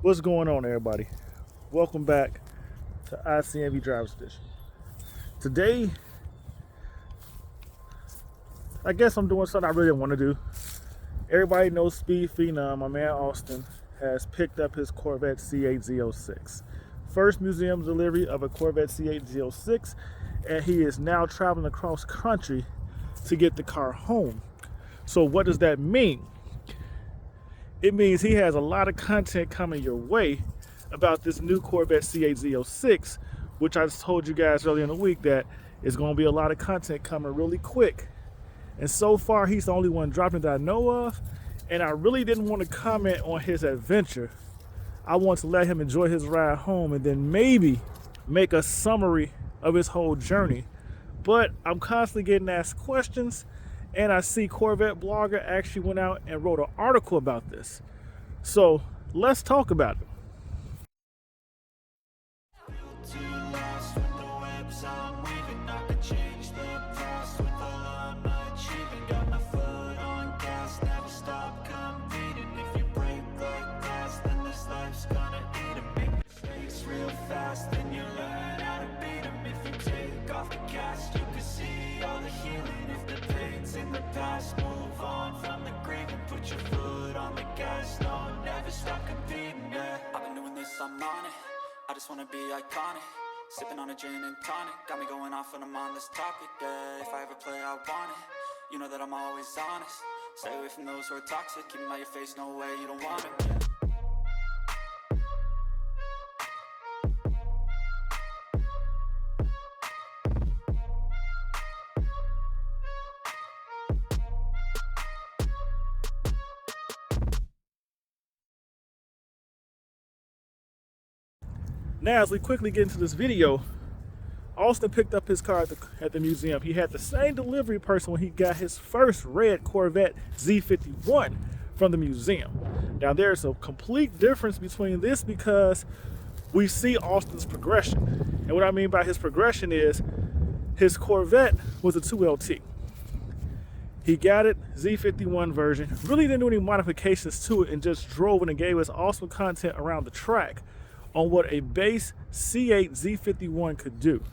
What's going on, everybody? Welcome back to ICNV Driver's Edition. Today, I guess I'm doing something I really didn't want to do. Everybody knows Speed Phenom. My man Austin has picked up his Corvette C8 Z06. First museum delivery of a Corvette C8 Z06, and he is now traveling across country to get the car home. So what does that mean? It means he has a lot of content coming your way about this new Corvette C8 Z06, which I just told you guys earlier in the week that is going to be a lot of content coming really quick. And so far, he's the only one dropping that I know of. And I really didn't want to comment on his adventure. I want to let him enjoy his ride home and then maybe make a summary of his whole journey. But I'm constantly getting asked questions. And I see Corvette blogger actually went out and wrote an article about this. So let's talk about it. Move on from the grave and put your foot on the gas. No, never stop competing, yeah. I've been doing this, I'm on it. I just wanna be iconic. Sipping on a gin and tonic. Got me going off when I'm on this topic, yeah. If I ever play, I want it. You know that I'm always honest. Stay away from those who are toxic. Keep them out your face, no way, you don't want it, yeah. Now, as we quickly get into this video, Austin picked up his car at the museum. He had the same delivery person when he got his first red Corvette Z51 from the museum. Now, there's a complete difference between this because we see Austin's progression. And what I mean by his progression is his Corvette was a 2LT. He got it, Z51 version, really didn't do any modifications to it and just drove it and gave us awesome content around the track on what a base C8 Z51 could do.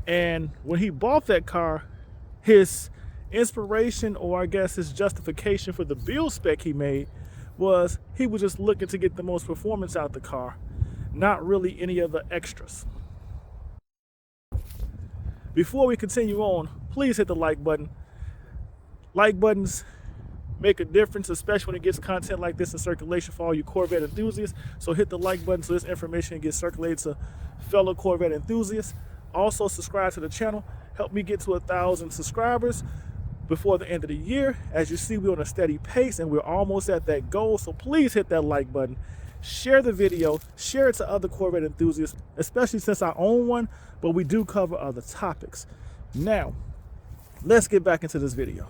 And when he bought that car, his inspiration, or I guess his justification for the build spec he made, was he was just looking to get the most performance out of the car, not really any of the extras. Before we continue on, please hit the like button. Like buttons make a difference, especially when it gets content like this in circulation for all you Corvette enthusiasts. So hit the like button so this information gets circulated to fellow Corvette enthusiasts. Also subscribe to the channel. Help me get to 1,000 subscribers before the end of the year. As you see, we're on a steady pace and we're almost at that goal. So please hit that like button. Share the video. Share it to other Corvette enthusiasts, especially since I own one, but we do cover other topics. Now, let's get back into this video.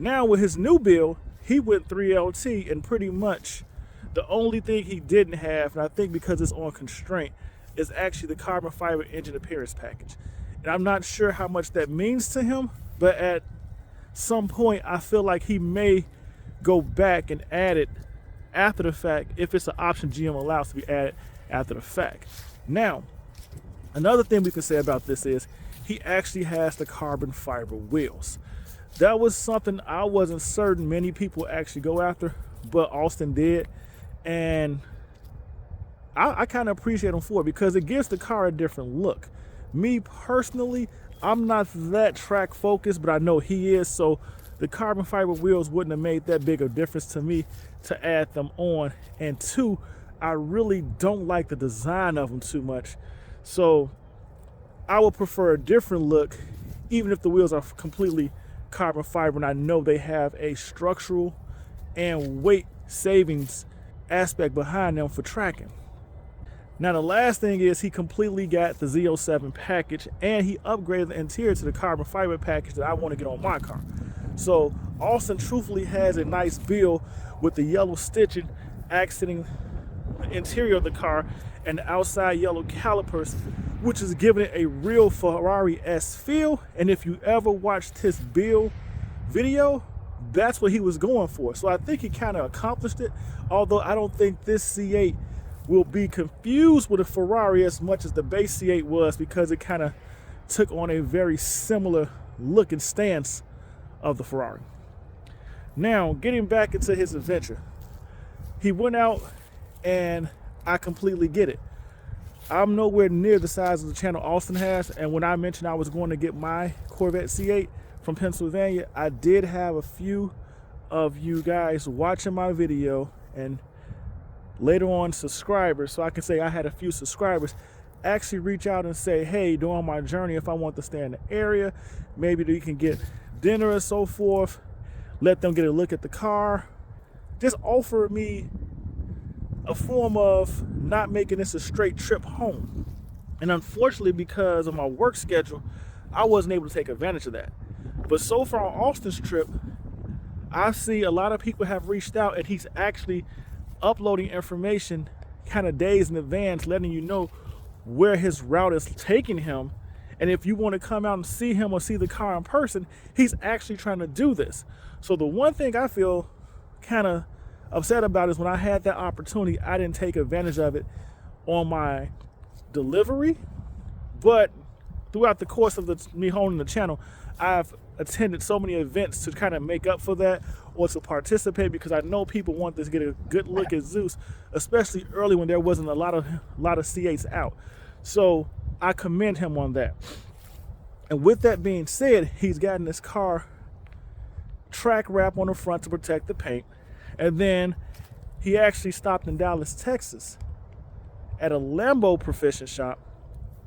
Now with his new build, he went 3LT, and pretty much the only thing he didn't have, and I think because it's on constraint, is actually the carbon fiber engine appearance package. And I'm not sure how much that means to him, but at some point I feel like he may go back and add it after the fact if it's an option GM allows to be added after the fact. Now, another thing we can say about this is he actually has the carbon fiber wheels. That was something I wasn't certain many people actually go after, but Austin did. And I kind of appreciate him for it because it gives the car a different look. Me personally, I'm not that track focused, but I know he is. So the carbon fiber wheels wouldn't have made that big of a difference to me to add them on. And two, I really don't like the design of them too much. So I would prefer a different look, even if the wheels are completely carbon fiber, and I know they have a structural and weight savings aspect behind them for tracking. Now the last thing is he completely got the Z07 package and he upgraded the interior to the carbon fiber package that I want to get on my car. So Austin truthfully has a nice build with the yellow stitching accenting the interior of the car and the outside yellow calipers, which is giving it a real Ferrari-esque feel. And if you ever watched his build video, That's what he was going for. So I think he kind of accomplished it, although I don't think this C8 will be confused with a Ferrari as much as the base C8 was, because it kind of took on a very similar look and stance of the Ferrari. Now, getting back into his adventure, he went out, and I completely get it. I'm nowhere near the size of the channel Austin has, and when I mentioned I was going to get my Corvette C8 from Pennsylvania, I did have a few of you guys watching my video, and later on subscribers, so I can say I had a few subscribers actually reach out and say, hey, during my journey, if I want to stay in the area, maybe you can get dinner and so forth, let them get a look at the car, just offer me a form of not making this a straight trip home. And unfortunately, because of my work schedule, I wasn't able to take advantage of that. But so far on Austin's trip, I see a lot of people have reached out, and he's actually uploading information kind of days in advance, letting you know where his route is taking him. And if you want to come out and see him or see the car in person, he's actually trying to do this. So the one thing I feel kind of upset about is when I had that opportunity, I didn't take advantage of it on my delivery. But throughout the course of me holding the channel, I've attended so many events to kind of make up for that, or to participate, because I know people want to get a good look at Zeus, especially early when there wasn't a lot of C8s out. So I commend him on that. And with that being said, he's gotten this car track wrap on the front to protect the paint. And then he actually stopped in Dallas, Texas at a Lambo Proficient shop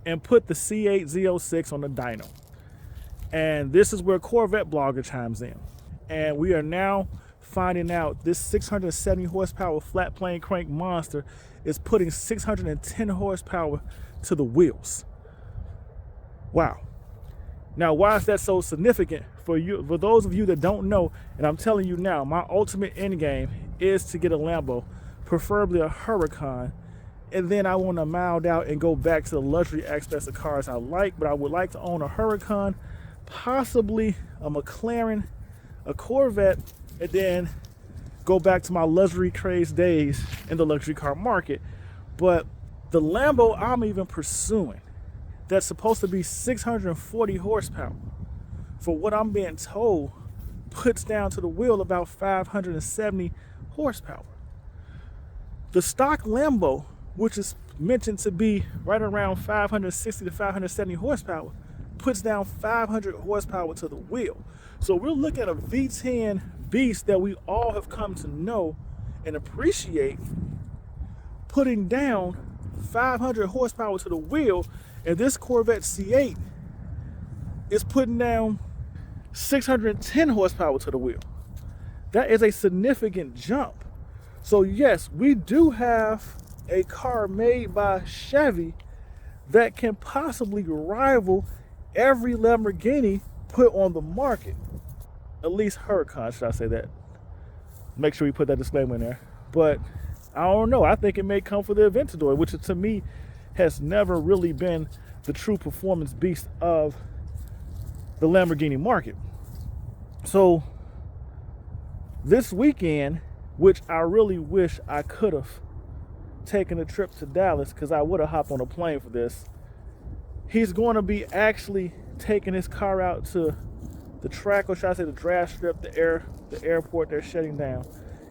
and put the C8 Z06 on the dyno. And this is where Corvette Blogger chimes in. And we are now finding out this 670 horsepower flat plane crank monster is putting 610 horsepower to the wheels. Wow. Now, why is that so significant for you? For those of you that don't know, and I'm telling you now, my ultimate end game is to get a Lambo, preferably a Huracan, and then I want to mild out and go back to the luxury aspects of cars I like. But I would like to own a Huracan, possibly a McLaren, a Corvette, and then go back to my luxury craze days in the luxury car market. But the Lambo I'm even pursuing, that's supposed to be 640 horsepower, for what I'm being told, puts down to the wheel about 570 horsepower. The stock Lambo, which is mentioned to be right around 560 to 570 horsepower, puts down 500 horsepower to the wheel. So we're looking at a V10 beast that we all have come to know and appreciate, putting down 500 horsepower to the wheel. And this Corvette C8 is putting down 610 horsepower to the wheel. That is a significant jump. So yes, we do have a car made by Chevy that can possibly rival every Lamborghini put on the market. At least Huracan, should I say that? Make sure we put that disclaimer in there. But I don't know. I think it may come for the Aventador, which to me has never really been the true performance beast of the Lamborghini market. So this weekend, which I really wish I could have taken a trip to Dallas, because I would have hopped on a plane for this, he's going to be actually taking his car out to the track, or should I say the draft strip, the airport they're shutting down.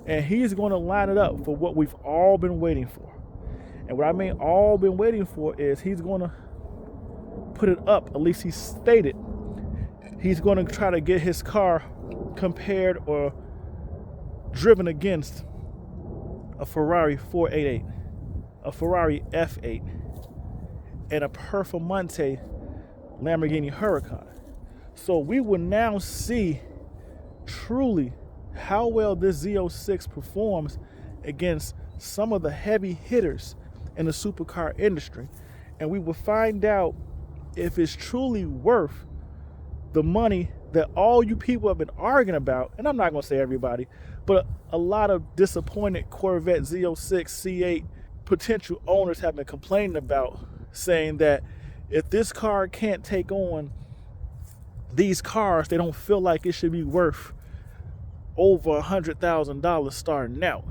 And he's going to line it up for what we've all been waiting for. And what I mean all been waiting for is he's going to put it up, at least he stated. He's going to try to get his car compared or driven against a Ferrari 488, a Ferrari F8, and a Performante Lamborghini Huracan. So we will now see truly how well this Z06 performs against some of the heavy hitters in the supercar industry. And we will find out if it's truly worth the money that all you people have been arguing about. And I'm not going to say everybody, but a lot of disappointed Corvette Z06 C8 potential owners have been complaining about, saying that if this car can't take on these cars, they don't feel like it should be worth over $100,000 starting out.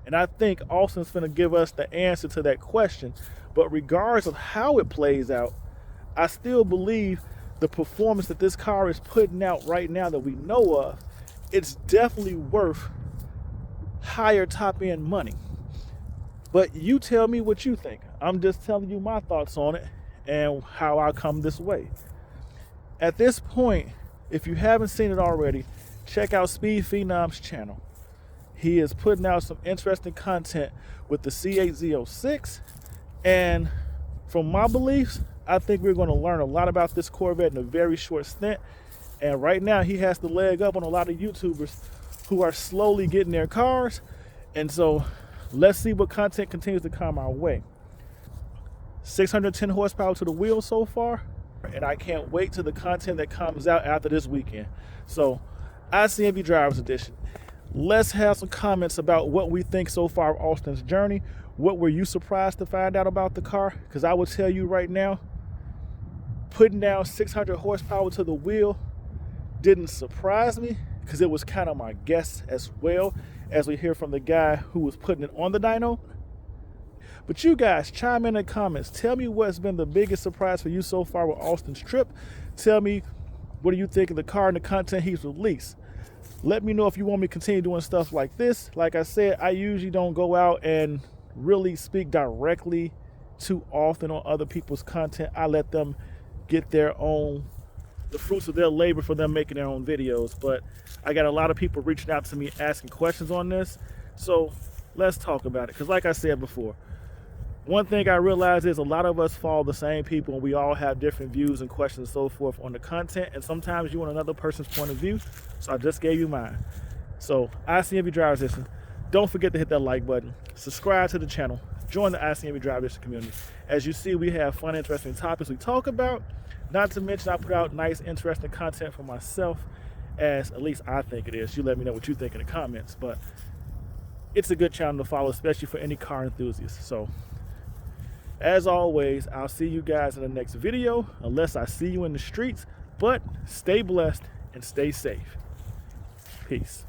And I think Austin's gonna give us the answer to that question. But regardless of how it plays out, I still believe the performance that this car is putting out right now that we know of, it's definitely worth higher top end money. But you tell me what you think. I'm just telling you my thoughts on it and how I come this way. At this point, if you haven't seen it already, check out Speed Phenom's channel. He is putting out some interesting content with the C8 Z06. And from my beliefs, I think we're going to learn a lot about this Corvette in a very short stint. And right now, he has the leg up on a lot of YouTubers who are slowly getting their cars. And so let's see what content continues to come our way. 610 horsepower to the wheel so far. And I can't wait to the content that comes out after this weekend. So ICNV Drivers Edition. Let's have some comments about what we think so far of Austin's journey. What were you surprised to find out about the car? Because I will tell you right now, putting down 600 horsepower to the wheel didn't surprise me, because it was kind of my guess as well, as we hear from the guy who was putting it on the dyno. But you guys, chime in the comments. Tell me what's been the biggest surprise for you so far with Austin's trip. Tell me, what do you think of the car and the content he's released? Let me know if you want me to continue doing stuff like this. Like I said, I usually don't go out and really speak directly too often on other people's content. I let them get the fruits of their labor for them making their own videos. But I got a lot of people reaching out to me asking questions on this. So let's talk about it. Because like I said before, one thing I realize is a lot of us follow the same people and we all have different views and questions and so forth on the content. And sometimes you want another person's point of view. So I just gave you mine. So ICNV Drivers Edition, don't forget to hit that like button. Subscribe to the channel. Join the ICNV Drivers Edition community. As you see, we have fun, interesting topics we talk about. Not to mention, I put out nice, interesting content for myself, as at least I think it is. You let me know what you think in the comments. But it's a good channel to follow, especially for any car enthusiasts. So as always, I'll see you guys in the next video, unless I see you in the streets. But stay blessed and stay safe. Peace.